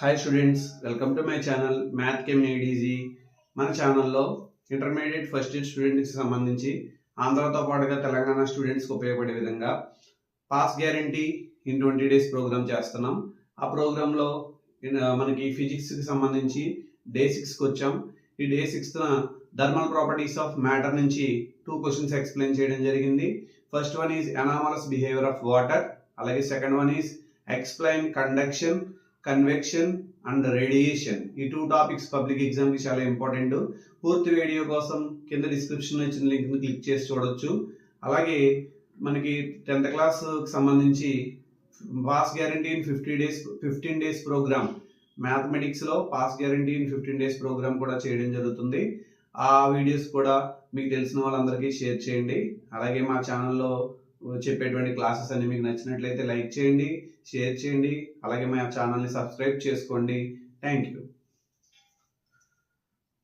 Hi students, welcome to my channel math కెమ్ made easy. మన ఛానల్లో ఇంటర్మీడియట్ ఫస్ట్ ఇయర్ స్టూడెంట్స్కి సంబంధించి ఆంధ్రతో పాటుగా తెలంగాణ స్టూడెంట్స్కి ఉపయోగపడే విధంగా pass guarantee in 20 days programme చేస్తున్నాం. ఆ ప్రోగ్రాంలో మనకి ఫిజిక్స్కి సంబంధించి డే 6కి వచ్చాం. ఈ డే 6న థర్మల్ ప్రాపర్టీస్ ఆఫ్ మ్యాటర్ నుంచి 2 క్వశ్చన్స్ ఎక్స్ప్లెయిన్ చేయడం జరిగింది. First one is anomalous behaviour of water, అలాగే second one is explain conduction, convection and radiation. ఈ 2 టాపిక్స్ పబ్లిక్ ఎగ్జామ్ కి చాలా ఇంపార్టెంట్. పూర్తి వీడియో కోసం కింద డిస్క్రిప్షన్ లో ఇచ్చిన లింక్ ని క్లిక్ చేసి చూడొచ్చు. అలాగే మనకి 10th క్లాస్ కి సంబంధించి pass guarantee in 15 days programme, mathematics లో pass guarantee in 15 days programme కూడా చేయడం జరుగుతుంది. ఆ వీడియోస్ కూడా మీకు తెలిసిన వాళ్ళందరికీ షేర్ చేయండి. అలాగే మా ఛానల్లో చెప్పేటువంటి క్లాసెస్ అన్ని మీకు నచ్చినట్లయితే లైక్ చేయండి, షేర్ చేయండి, అలాగే మా ఛానల్ని సబ్స్క్రైబ్ చేసుకోండి. Thank you.